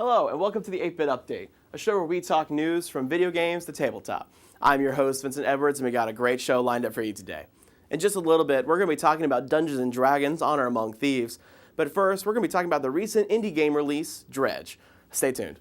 Hello, and welcome to the 8-Bit Update, a show where we talk news from video games to tabletop. I'm your host, Vincent and we got a great show lined up for you today. In just a little bit, we're going to be talking about Dungeons & Dragons: Honor Among Thieves, but first, we're going to be talking about the recent indie game release, Dredge. Stay tuned.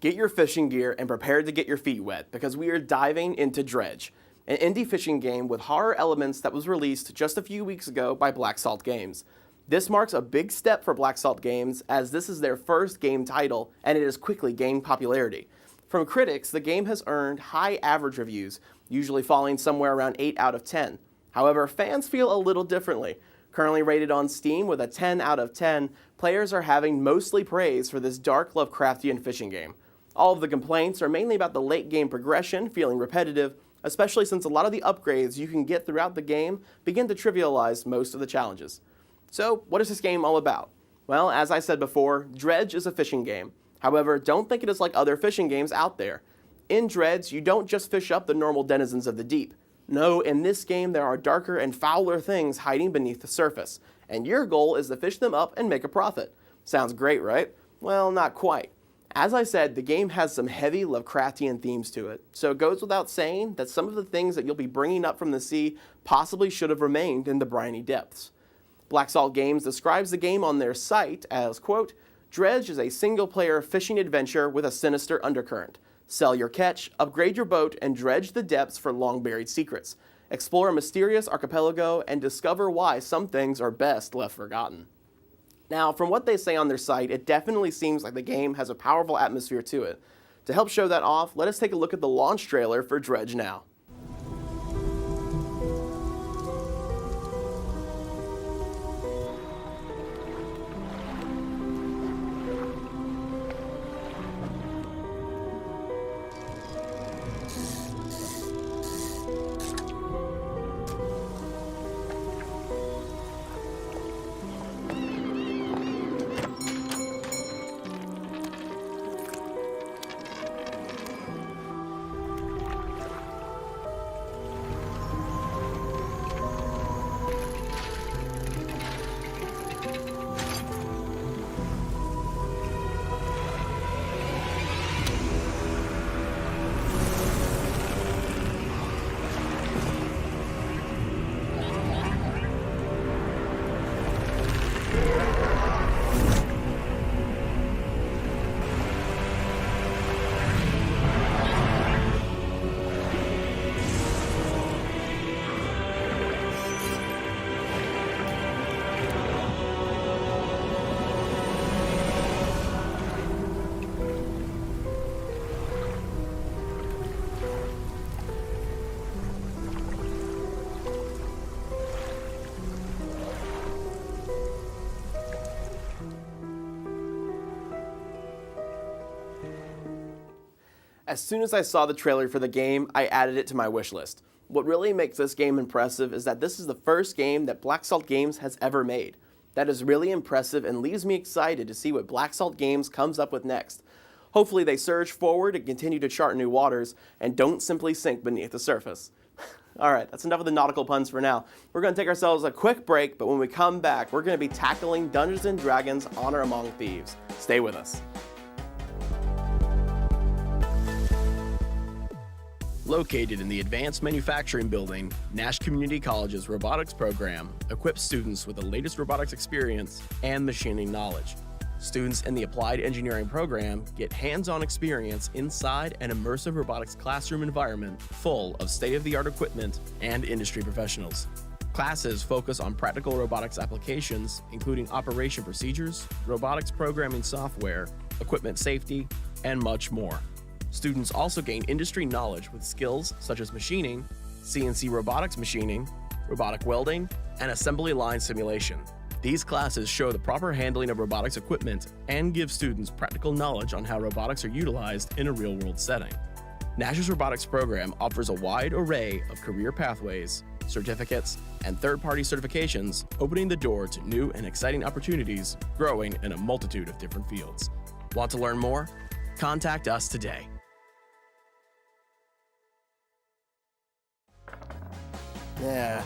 Get your fishing gear and prepare to get your feet wet because we are diving into Dredge, an indie fishing game with horror elements that was released just a few weeks ago by Black Salt Games. This marks a big step for Black Salt Games as this is their first game title and it has quickly gained popularity. From critics, the game has earned high average reviews, usually falling somewhere around 8 out of 10. However, fans feel a little differently. Currently rated on Steam with a 10 out of 10, players are having mostly praise for this dark Lovecraftian fishing game. All of the complaints are mainly about the late game progression feeling repetitive, especially since a lot of the upgrades you can get throughout the game begin to trivialize most of the challenges. So, what is this game all about? Well, as I said before, Dredge is a fishing game. However, don't think it is like other fishing games out there. In Dredge, you don't just fish up the normal denizens of the deep. No, in this game there are darker and fouler things hiding beneath the surface, and your goal is to fish them up and make a profit. Sounds great, right? Well, not quite. As I said, the game has some heavy Lovecraftian themes to it, so it goes without saying that some of the things that you'll be bringing up from the sea possibly should have remained in the briny depths. Black Salt Games describes the game on their site as, quote, Dredge is a single-player fishing adventure with a sinister undercurrent. Sell your catch, upgrade your boat, and dredge the depths for long-buried secrets. Explore a mysterious archipelago and discover why some things are best left forgotten. Now, from what they say on their site, it definitely seems like the game has a powerful atmosphere to it. To help show that off, let us take a look at the launch trailer for Dredge now. As soon as I saw the trailer for the game, I added it to my wish list. What really makes this game impressive is that this is the first game that Black Salt Games has ever made. That is really impressive and leaves me excited to see what Black Salt Games comes up with next. Hopefully they surge forward and continue to chart new waters and don't simply sink beneath the surface. Alright, that's enough of the nautical puns for now. We're going to take ourselves a quick break, but when we come back, we're going to be tackling Dungeons & Dragons: Honor Among Thieves. Stay with us. Located in the Advanced Manufacturing Building, Nash Community College's robotics program equips students with the latest robotics experience and machining knowledge. Students in the Applied Engineering program get hands-on experience inside an immersive robotics classroom environment full of state-of-the-art equipment and industry professionals. Classes focus on practical robotics applications, including operation procedures, robotics programming software, equipment safety, and much more. Students also gain industry knowledge with skills such as machining, CNC robotics machining, robotic welding, and assembly line simulation. These classes show the proper handling of robotics equipment and give students practical knowledge on how robotics are utilized in a real-world setting. Nash's robotics program offers a wide array of career pathways, certificates, and third-party certifications, opening the door to new and exciting opportunities, growing in a multitude of different fields. Want to learn more? Contact us today. Yeah.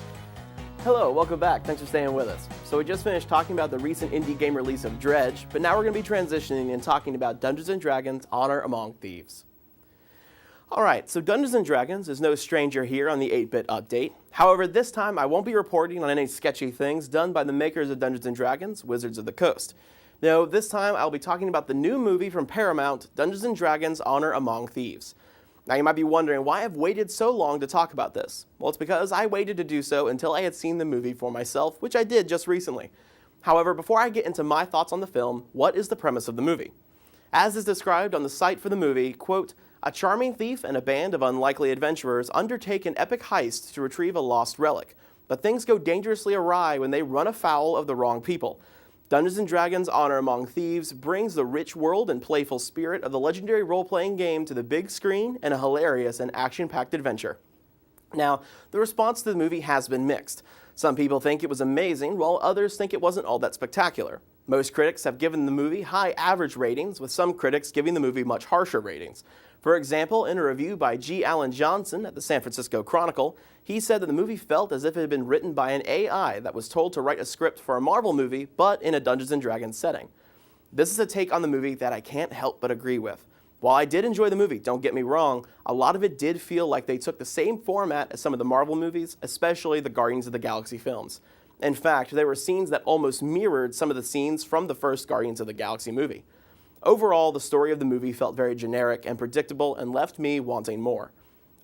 Hello, welcome back. Thanks for staying with us. So we just finished talking about the recent indie game release of Dredge, but now we're going to be transitioning and talking about Dungeons & Dragons Honor Among Thieves. Alright, so Dungeons & Dragons is no stranger here on the 8-Bit Update. However, this time I won't be reporting on any sketchy things done by the makers of Dungeons & Dragons, Wizards of the Coast. No, this time I'll be talking about the new movie from Paramount, Dungeons & Dragons Honor Among Thieves. Now you might be wondering why I've waited so long to talk about this. Well, it's because I waited to do so until I had seen the movie for myself, which I did just recently. However, before I get into my thoughts on the film, what is the premise of the movie? As is described on the site for the movie, quote, "A charming thief and a band of unlikely adventurers undertake an epic heist to retrieve a lost relic, but things go dangerously awry when they run afoul of the wrong people. Dungeons & Dragons Honor Among Thieves brings the rich world and playful spirit of the legendary role-playing game to the big screen in a hilarious and action-packed adventure." Now, the response to the movie has been mixed. Some people think it was amazing, while others think it wasn't all that spectacular. Most critics have given the movie high average ratings, with some critics giving the movie much harsher ratings. For example, in a review by G. Allen Johnson at the San Francisco Chronicle, he said that the movie felt as if it had been written by an AI that was told to write a script for a Marvel movie, but in a Dungeons & Dragons setting. This is a take on the movie that I can't help but agree with. While I did enjoy the movie, don't get me wrong, a lot of it did feel like they took the same format as some of the Marvel movies, especially the Guardians of the Galaxy films. In fact, there were scenes that almost mirrored some of the scenes from the first Guardians of the Galaxy movie. Overall, the story of the movie felt very generic and predictable and left me wanting more.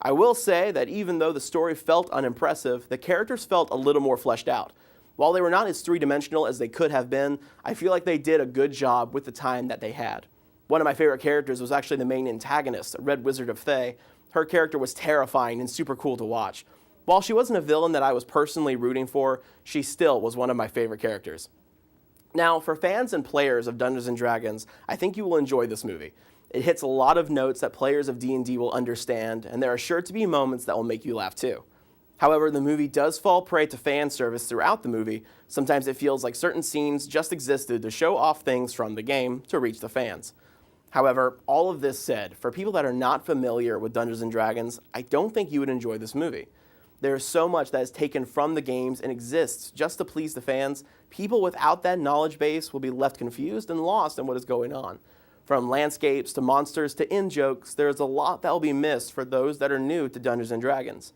I will say that even though the story felt unimpressive, the characters felt a little more fleshed out. While they were not as three-dimensional as they could have been, I feel like they did a good job with the time that they had. One of my favorite characters was actually the main antagonist, Red Wizard of Thay. Her character was terrifying and super cool to watch. While she wasn't a villain that I was personally rooting for, she still was one of my favorite characters. Now, for fans and players of Dungeons & Dragons, I think you will enjoy this movie. It hits a lot of notes that players of D&D will understand, and there are sure to be moments that will make you laugh too. However, the movie does fall prey to fan service throughout the movie. Sometimes it feels like certain scenes just existed to show off things from the game to reach the fans. However, all of this said, for people that are not familiar with Dungeons & Dragons, I don't think you would enjoy this movie. There is so much that is taken from the games and exists just to please the fans. People without that knowledge base will be left confused and lost in what is going on. From landscapes to monsters to in-jokes, there is a lot that will be missed for those that are new to Dungeons & Dragons.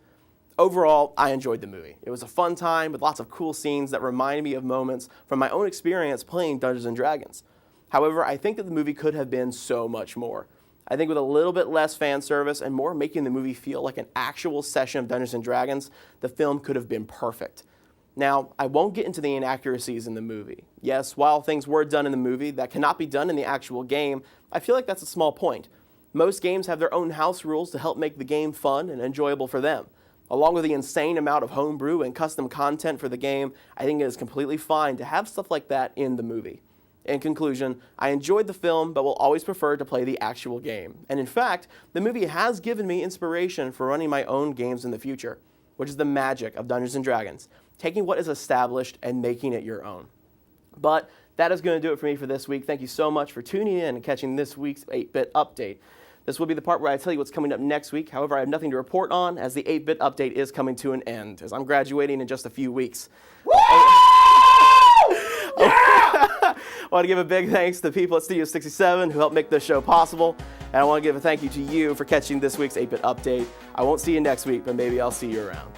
Overall, I enjoyed the movie. It was a fun time with lots of cool scenes that reminded me of moments from my own experience playing Dungeons & Dragons. However, I think that the movie could have been so much more. I think with a little bit less fan service and more making the movie feel like an actual session of Dungeons & Dragons, the film could have been perfect. Now, I won't get into the inaccuracies in the movie. Yes, while things were done in the movie that cannot be done in the actual game, I feel like that's a small point. Most games have their own house rules to help make the game fun and enjoyable for them. Along with the insane amount of homebrew and custom content for the game, I think it is completely fine to have stuff like that in the movie. In conclusion, I enjoyed the film, but will always prefer to play the actual game. And in fact, the movie has given me inspiration for running my own games in the future, which is the magic of Dungeons & Dragons, taking what is established and making it your own. But that is going to do it for me for this week. Thank you so much for tuning in and catching this week's 8-Bit Update. This will be the part where I tell you what's coming up next week. However, I have nothing to report on as the 8-Bit Update is coming to an end, as I'm graduating in just a few weeks. Woo! I want to give a big thanks to the people at Studio 67 who helped make this show possible. And I want to give a thank you to you for catching this week's 8-Bit Update. I won't see you next week, but maybe I'll see you around.